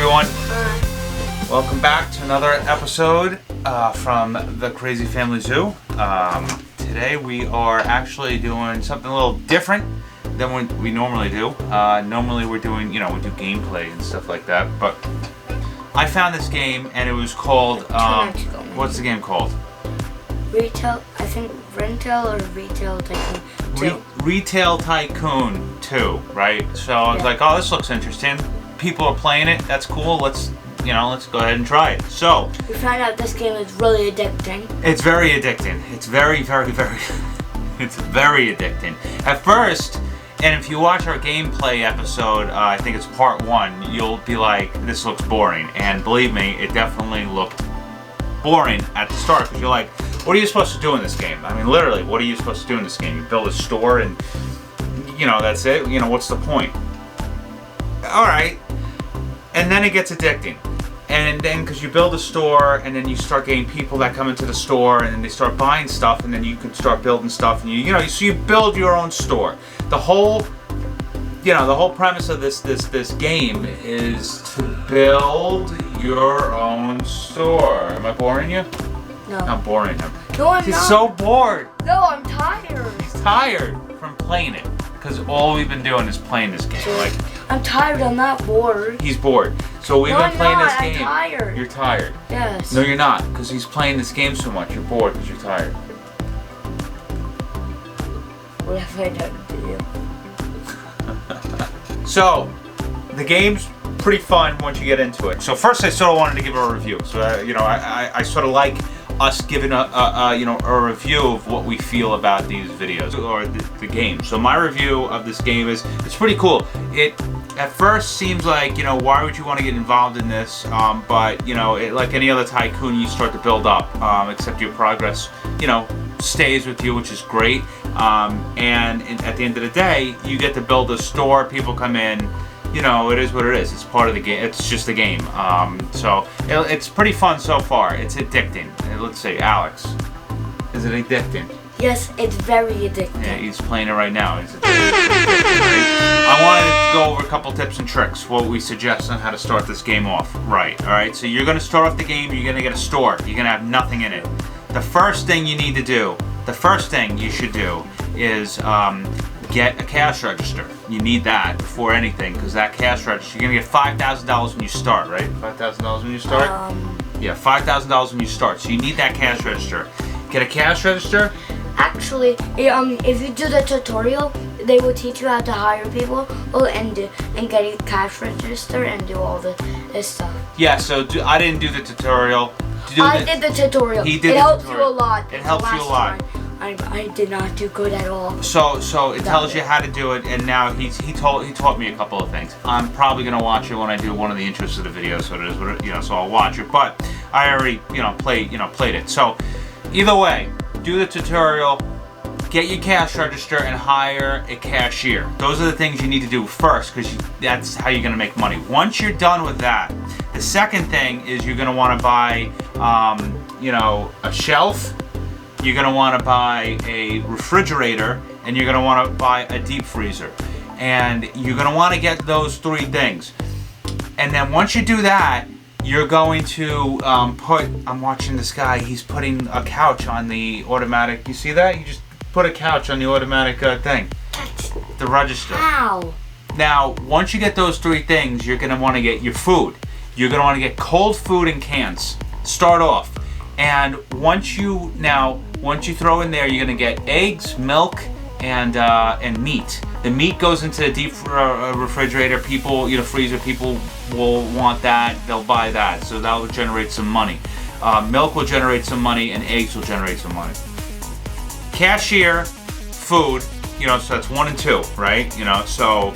everyone. Welcome back to another episode from the Crazy Family Zoo. Today we are actually doing something a little different than what we normally do. Normally we're doing, we do gameplay and stuff like that, but I found this game and it was called, what's the game called? Retail, I think Rental or Retail Tycoon 2. Retail Tycoon 2, right? So I was like, oh, this looks interesting. People are playing it. That's cool. Let's go ahead and try it. So we found out this game is really addicting. It's very addicting. It's very, it's very addicting. At first, and if you watch our gameplay episode, I think it's part 1, you'll be like, this looks boring. And believe me, it definitely looked boring at the start because you're like, what are you supposed to do in this game? I mean, literally, what are you supposed to do in this game? You build a store and, that's it. What's the point? All right. And then it gets addicting. And then, because you build a store, and then you start getting people that come into the store, and then they start buying stuff, and then you can start building stuff, and so you build your own store. The whole premise of this game is to build your own store. Am I boring you? No. I'm boring him. No, I'm not. He's so bored. No, I'm tired. He's tired from playing it, because all we've been doing is playing this game. I'm tired. I'm not bored. He's bored. So we've been playing this game. I'm tired. You're tired. Yes. No, you're not, because he's playing this game so much. You're bored because you're tired. What have I done to you? So, the game's pretty fun once you get into it. So first, I sort of wanted to give a review. So I sort of like us giving a review of what we feel about these videos or the game. So my review of this game is it's pretty cool. It at first seems like why would you want to get involved in this? But like any other tycoon, you start to build up. Except your progress stays with you, which is great. And at the end of the day, you get to build a store. People come in. It is what it is. It's part of the game. It's just a game. So it's pretty fun so far. It's addicting. Let's say, Alex, is it addicting? Yes, it's very addicting. Yeah, he's playing it right now. It's addicting, right? I wanted to go over a couple tips and tricks, what we suggest on how to start this game off right. All right, so you're going to start off the game. You're going to get a store. You're going to have nothing in it. The first thing you need to do, the first thing you should do is get a cash register. You need that before anything, because that cash register, you're gonna get $5,000 when you start, right? $5,000 when you start? Yeah, $5,000 when you start. So you need that cash register. Get a cash register. Actually, if you do the tutorial, they will teach you how to hire people and get a cash register and do all this stuff. Yeah, so I didn't do the tutorial. I did the tutorial. He did it the helps tutorial. you a lot. It helps you a lot. I did not do good at all. So it tells you how to do it, and now he taught me a couple of things. I'm probably gonna watch it when I do one of the intros of the video, so it is what it, so I'll watch it. But I already played it. So either way, do the tutorial, get your cash register, and hire a cashier. Those are the things you need to do first, because that's how you're gonna make money. Once you're done with that, the second thing is you're gonna want to buy a shelf. You're going to want to buy a refrigerator, and you're going to want to buy a deep freezer. And you're going to want to get those 3 things. And then once you do that, you're going to I'm watching this guy, he's putting a couch on the automatic, you see that? You just put a couch on the automatic thing, the register. Wow. Now, once you get those 3 things, you're going to want to get your food. You're going to want to get cold food in cans. Start off. And once you throw in there, you're gonna get eggs, milk, and meat. The meat goes into the deep refrigerator. People, freezer. People will want that. They'll buy that. So that will generate some money. Milk will generate some money, and eggs will generate some money. Cashier, food. So that's 1 and 2, right? So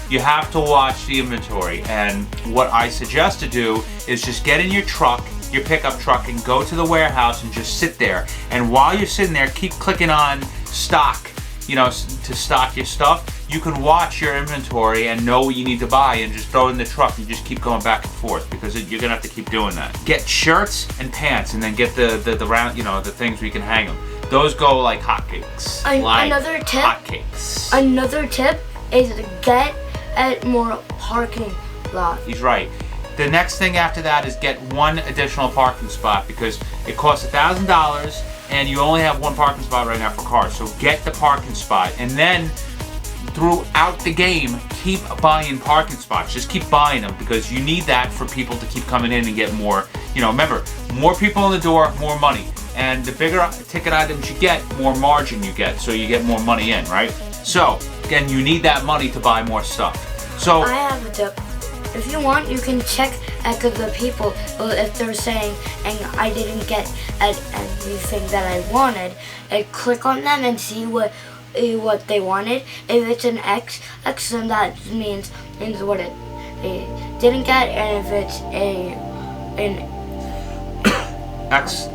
you have to watch the inventory. And what I suggest to do is just get in your truck, your pickup truck, and go to the warehouse and just sit there. And while you're sitting there, keep clicking on stock, to stock your stuff. You can watch your inventory and know what you need to buy and just throw it in the truck and just keep going back and forth, because you're gonna have to keep doing that. Get shirts and pants, and then get the round, the things where you can hang them. Those go like hotcakes. Another tip. Hotcakes. Another tip is get at more parking lot. He's right. The next thing after that is get one additional parking spot, because it costs $1,000 and you only have one parking spot right now for cars. So get the parking spot, and then throughout the game, keep buying parking spots. Just keep buying them, because you need that for people to keep coming in and get more. Remember, more people in the door, more money. And the bigger ticket items you get, more margin you get, so you get more money in, right? So, again, you need that money to buy more stuff. So I have a tip. If you want, you can check at the people if they're saying, and I didn't get anything that I wanted, and click on them and see what they wanted. If it's an X, then that means what it didn't get, and if it's an X,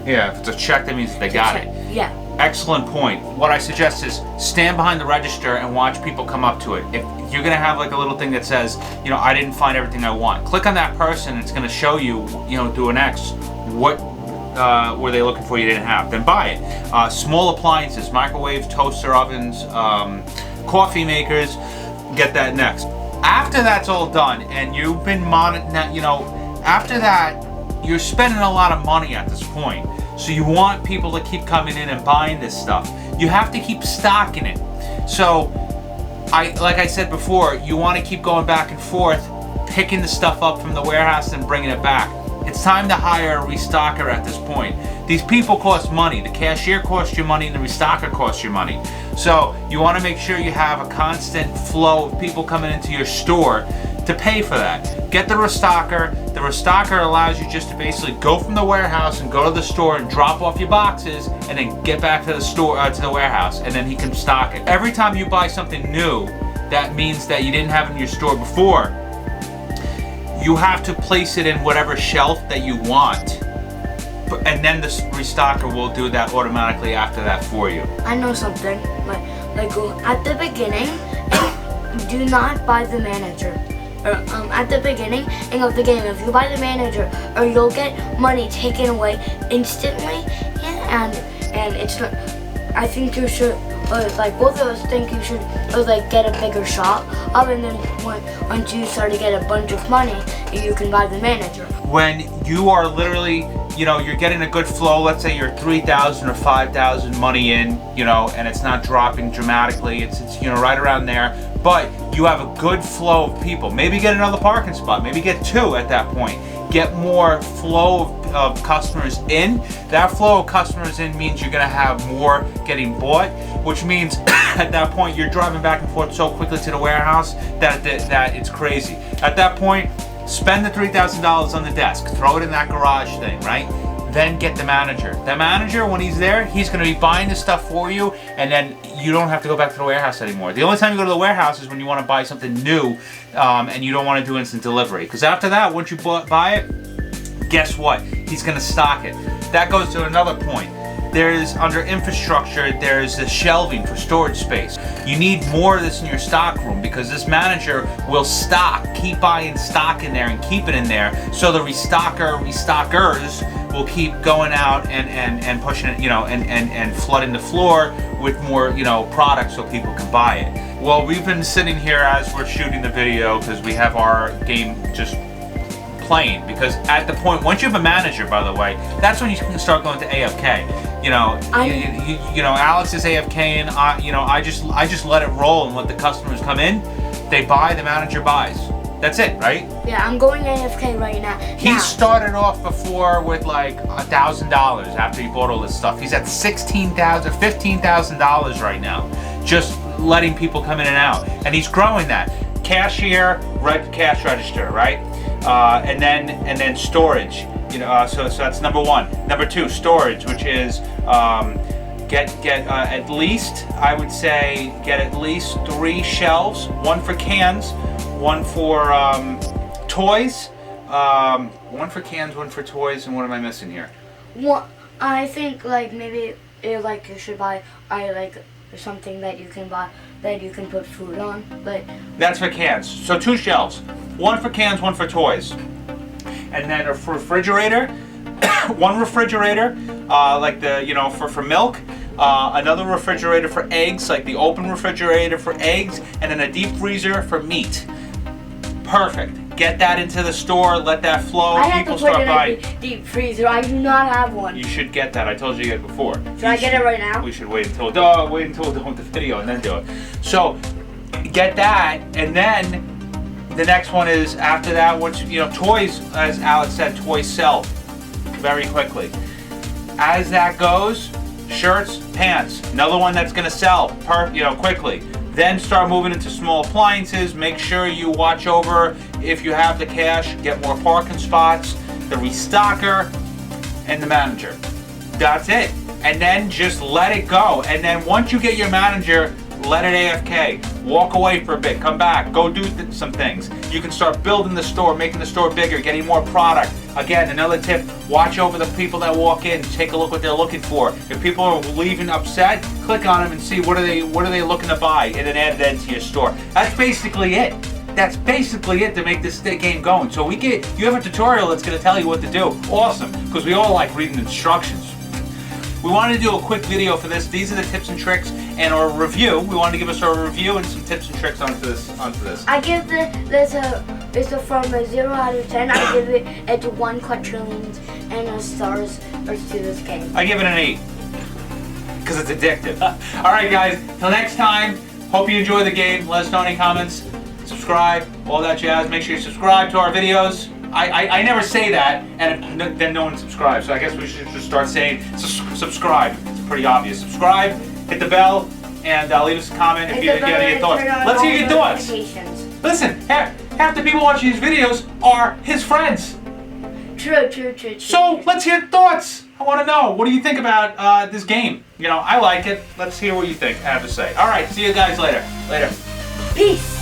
yeah, if it's a check, that means they got it. Yeah. Excellent point. What I suggest is stand behind the register and watch people come up to it. If you're gonna have like a little thing that says, I didn't find everything I want, click on that person. It's gonna show you, do an X, what were they looking for you didn't have, then buy it. Small appliances, microwaves, toaster ovens, coffee makers, get that next. After that's all done and you've been after that, you're spending a lot of money at this point. So you want people to keep coming in and buying this stuff. You have to keep stocking it. So, like I said before, you want to keep going back and forth, picking the stuff up from the warehouse and bringing it back. It's time to hire a restocker at this point. These people cost money. The cashier costs you money and the restocker costs you money. So you want to make sure you have a constant flow of people coming into your store to pay for that. Get the restocker. The restocker allows you just to basically go from the warehouse and go to the store and drop off your boxes, and then get back to the store, to the warehouse, and then he can stock it. Every time you buy something new, that means that you didn't have in your store before, you have to place it in whatever shelf that you want, and then the restocker will do that automatically after that for you. I know something. Like at the beginning, do not buy the manager. At the beginning of the game, if you buy the manager, or you'll get money taken away instantly, and it's not. I think you should, like both of us think you should, like get a bigger shop, and then once you start to get a bunch of money, you can buy the manager. When you are literally, you're getting a good flow. Let's say you're 3,000 or 5,000 money in, and it's not dropping dramatically. It's right around there. But you have a good flow of people. Maybe get another parking spot. Maybe get two at that point. Get more flow of customers in. That flow of customers in means you're gonna have more getting bought, which means at that point you're driving back and forth so quickly to the warehouse that it's crazy. At that point, spend the $3,000 on the desk. Throw it in that garage thing, right? Then get the manager. The manager, when he's there, he's going to be buying the stuff for you, and then you don't have to go back to the warehouse anymore. The only time you go to the warehouse is when you want to buy something new, and you don't want to do instant delivery. Because after that, once you buy it, guess what? He's going to stock it. That goes to another point. There's, under infrastructure, there's the shelving for storage space. You need more of this in your stock room, because this manager will keep buying stock in there and keep it in there, so the restockers will keep going out and pushing it, and flooding the floor with more, products so people can buy it. Well, we've been sitting here as we're shooting the video because we have our game just playing, because at the point, once you have a manager, by the way, that's when you can start going to AFK. Alex is AFK, and I just let it roll and let the customers come in. They buy, the manager buys. That's it, right? Yeah, I'm going AFK right now. He started off before with like $1,000 after he bought all this stuff. He's at $16,000, $15,000 right now, just letting people come in and out, and he's growing that. Cashier, cash register, right? And then storage. So that's number one. Number two, storage, which is get at least, I would say, get at least 3 shelves. One for cans, one for toys. One for cans, one for toys, and what am I missing here? Well, I think maybe you should buy something that you can buy that you can put food on. That's for cans. So 2 shelves. One for cans, one for toys. And then a refrigerator, one refrigerator, for milk, another refrigerator for eggs, like the open refrigerator for eggs, and then a deep freezer for meat. Perfect. Get that into the store. Let that flow. I have People to put start it buying. in the deep freezer. I do not have one. You should get that. I told you to get it before. Should I get it right now? We should wait until we're done with the video and then do it. So get that, and then the next one is after that. Once toys, as Alex said, toys sell very quickly. As that goes, shirts, pants, another one that's gonna sell quickly. Then start moving into small appliances. Make sure you watch over, if you have the cash, get more parking spots, the restocker, and the manager. That's it. And then just let it go. And then once you get your manager, let it AFK. Walk away for a bit. Come back. Go do some things. You can start building the store, making the store bigger, getting more product. Again, another tip, watch over the people that walk in. Take a look what they're looking for. If people are leaving upset, click on them and see what are they looking to buy, and then add that into your store. That's basically it. That's basically it to make this game going. So you have a tutorial that's going to tell you what to do. Awesome, because we all like reading instructions. We wanted to do a quick video for this. These are the tips and tricks and our review. We wanted to give us our review and some tips and tricks onto this. I give this from a 0 out of 10. I give it to 1 quadrillion and stars to this game. I give it an 8 because it's addictive. All right, guys. Till next time. Hope you enjoy the game. Let us know any comments. Subscribe, all that jazz. Make sure you subscribe to our videos. I never say that, and then no one subscribes. So I guess we should just start saying subscribe. It's pretty obvious. Subscribe, hit the bell, and leave us a comment if you have any thoughts. Let's hear your thoughts. Listen, half the people watching these videos are his friends. True. So let's hear thoughts. I want to know, what do you think about this game? I like it. Let's hear what you think. I have to say. All right, see you guys later. Peace.